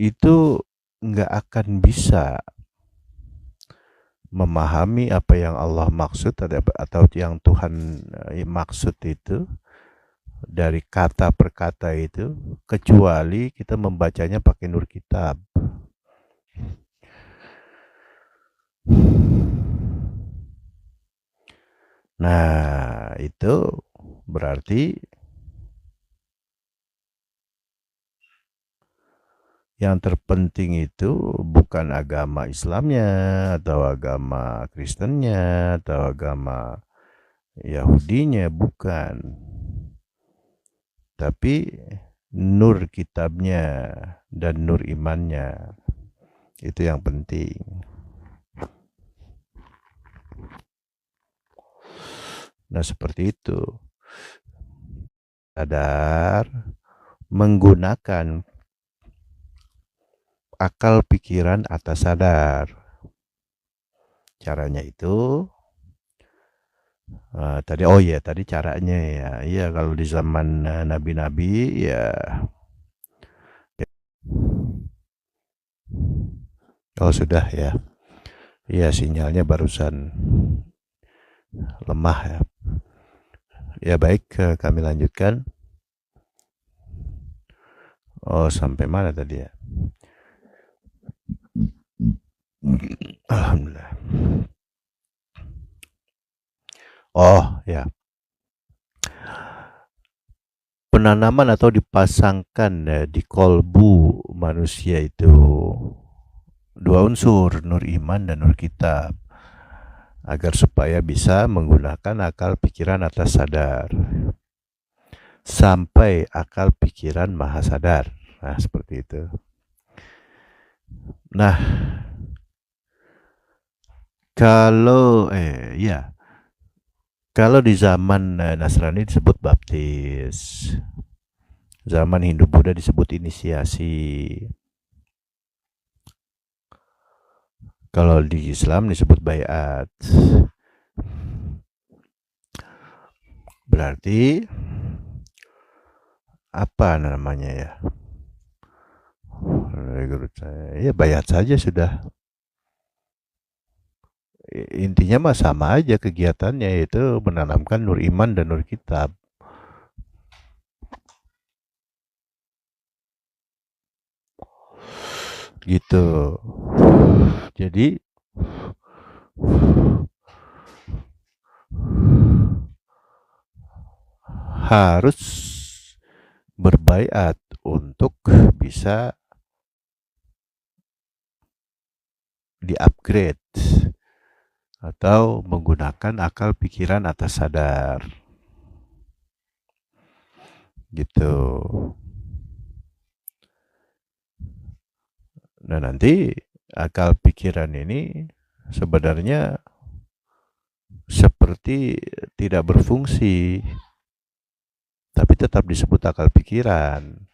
itu nggak akan bisa memahami apa yang Allah maksud atau yang Tuhan maksud itu dari kata per kata itu, kecuali kita membacanya pakai nur kitab. Nah, itu berarti yang terpenting itu bukan agama Islamnya, atau agama Kristennya, atau agama Yahudinya, bukan. Tapi nur kitabnya dan nur imannya, itu yang penting. Nah, seperti itu. Sadar menggunakan akal pikiran atas sadar. Caranya itu tadi caranya ya. Iya, kalau di zaman nabi-nabi ya. Oh, sudah ya. Iya, sinyalnya barusan lemah ya. Ya baik, kami lanjutkan. Oh, sampai mana tadi ya? Alhamdulillah. Oh, ya. Penanaman atau dipasangkan di kolbu manusia itu dua unsur, nur iman dan nur kitab, agar supaya bisa menggunakan akal pikiran atas sadar sampai akal pikiran maha sadar. Nah, seperti itu. Nah, kalau kalau di zaman Nasrani disebut baptis, zaman Hindu Buddha disebut inisiasi, kalau di Islam disebut baiat. Berarti apa namanya ya? Ya baiat saja sudah. Intinya mah sama aja kegiatannya, yaitu menanamkan nur iman dan nur kitab. Gitu. Jadi harus berbaiat untuk bisa di-upgrade atau menggunakan akal pikiran atas sadar. Gitu. Nah, nanti akal pikiran ini sebenarnya seperti tidak berfungsi, tapi tetap disebut akal pikiran.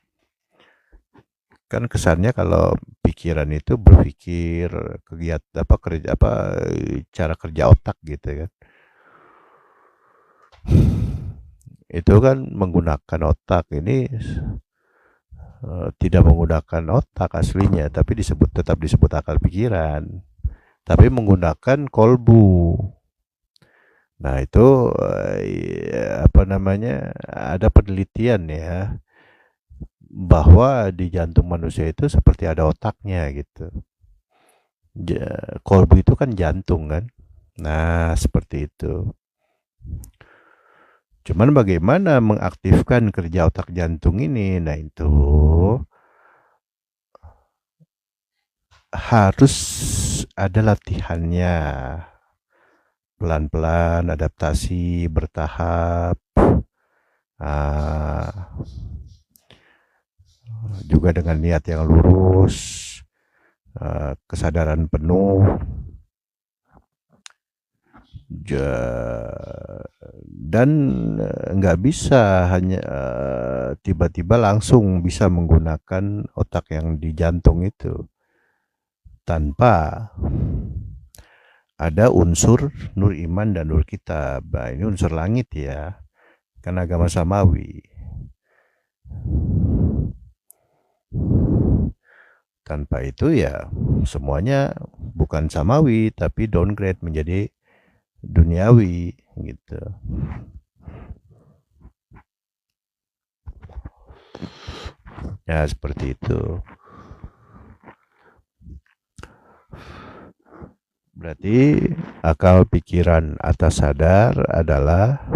Kan kesannya kalau pikiran itu berpikir, kegiatan cara kerja otak gitu kan. Itu kan menggunakan otak, ini tidak menggunakan otak aslinya, tapi tetap disebut akal pikiran, tapi menggunakan kolbu. Nah, itu ada penelitian ya, bahwa di jantung manusia itu seperti ada otaknya gitu. Kolbu itu kan jantung kan. Nah, seperti itu. Cuman bagaimana mengaktifkan kerja otak jantung ini? Nah, itu harus ada latihannya. Pelan-pelan, adaptasi, bertahap. Juga dengan niat yang lurus, kesadaran penuh. Dan nggak bisa hanya tiba-tiba langsung bisa menggunakan otak yang di jantung itu tanpa ada unsur nur iman dan nur kitab. Nah, ini unsur langit ya, kan agama samawi. Tanpa itu ya semuanya bukan samawi tapi downgrade menjadi duniawi gitu. Ya seperti itu. Berarti akal pikiran atas sadar adalah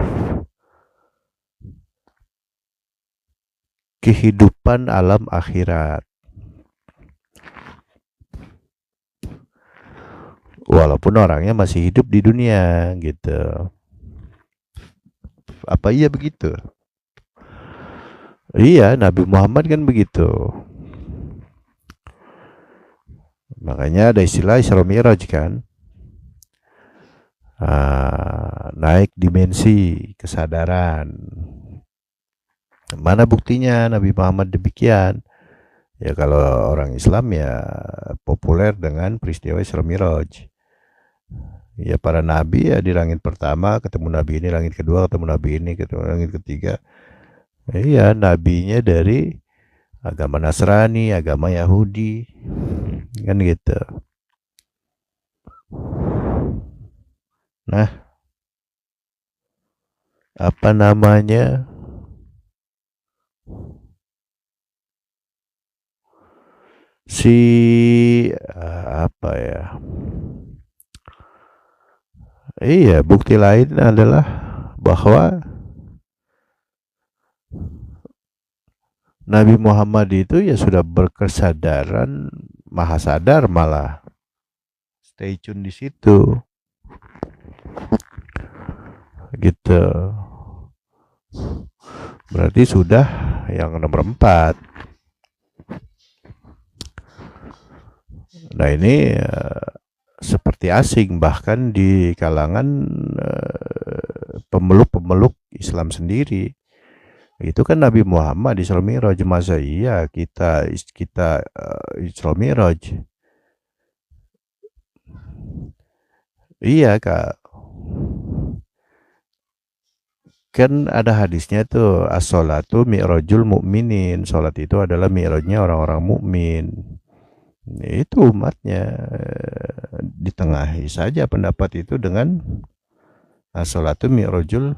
kehidupan alam akhirat. Walaupun orangnya masih hidup di dunia gitu. Apa iya begitu? Iya, Nabi Muhammad kan begitu. Makanya ada istilah Isra Mi'raj kan. Naik dimensi kesadaran. Mana buktinya Nabi Muhammad demikian? Ya kalau orang Islam ya populer dengan peristiwa Isra Mi'raj. Ya para nabi ya di langit pertama ketemu nabi ini, langit kedua ketemu nabi ini, ketemu langit ketiga. Iya, nabinya dari agama Nasrani, agama Yahudi. Kan gitu. Nah, apa namanya? Apa ya? Iya, bukti lain adalah bahwa Nabi Muhammad itu ya sudah berkesadaran, maha sadar malah. Stay tune di situ. Gitu. Berarti sudah yang nomor 4. Nah ini seperti asing bahkan di kalangan pemeluk-pemeluk Islam sendiri. Itu kan Nabi Muhammad Isra Mi'raj, masa iya kita Isra Mi'raj? Iya Kak. Kan ada hadisnya tuh, as-sholatu mi'rajul mu'minin. Salat itu adalah mi'rajnya orang-orang mukmin. Itu umatnya ditengahi saja pendapat itu dengan as-sholatu mi'rajul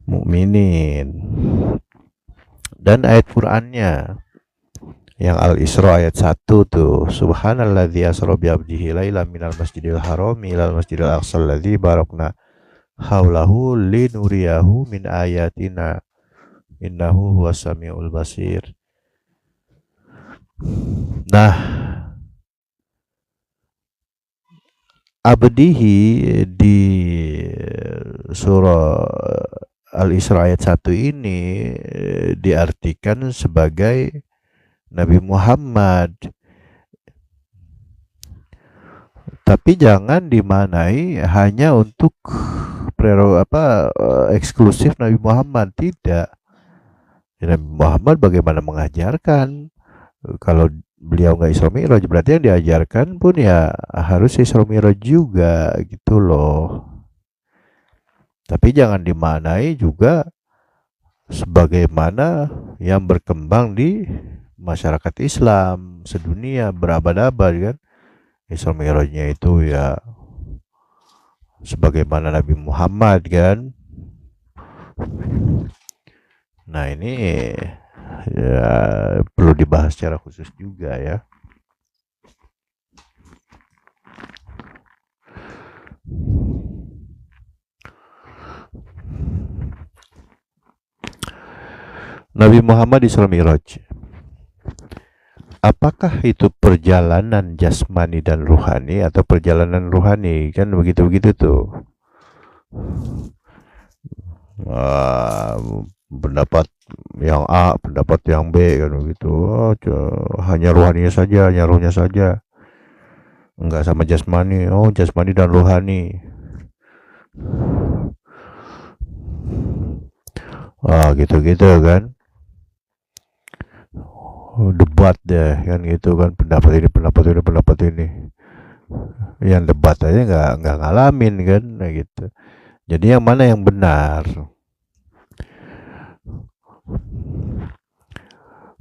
mu'minin. Dan ayat Qur'annya yang Al-Isra ayat 1 tuh, subhanalladzi asra bi 'abdihi lailan minal masjidil harami ilal masjidil aqsal ladzi barakna haulahu linuriyahu min ayatina innahu huwas samiul basir. Nah, abdihi di surah Al-Isra ayat 1 ini diartikan sebagai Nabi Muhammad. Tapi jangan dimanai hanya untuk eksklusif Nabi Muhammad, tidak. Nabi Muhammad bagaimana mengajarkan? Kalau beliau nggak Isra Mi'raj, berarti yang diajarkan pun ya harus Isra Mi'raj juga gitu loh. Tapi jangan dimanai juga sebagaimana yang berkembang di masyarakat Islam sedunia berabad-abad kan. Isra Mi'rajnya itu ya sebagaimana Nabi Muhammad kan. Nah ini ya perlu dibahas secara khusus juga ya. Nabi Muhammad Isra Mi'raj, apakah itu perjalanan jasmani dan ruhani atau perjalanan ruhani? Kan begitu-begitu tuh. Pendapat yang A, pendapat yang B kan begitu. Hanya ruhaninya saja, hanya ruhnya saja. Enggak sama jasmani. Oh, jasmani dan ruhani. Gitu-gitu kan. Debat deh kan gitu kan, pendapat ini. Yang debat aja nggak ngalamin kan gitu. Jadi yang mana yang benar?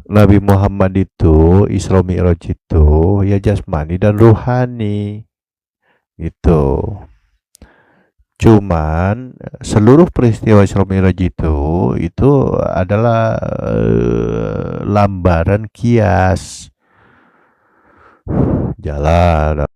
Nabi Muhammad itu Isra Mi'raj itu ya jasmani dan ruhani gitu. Cuman seluruh peristiwa Isra Mi'raj itu adalah lambaran kias. Jalan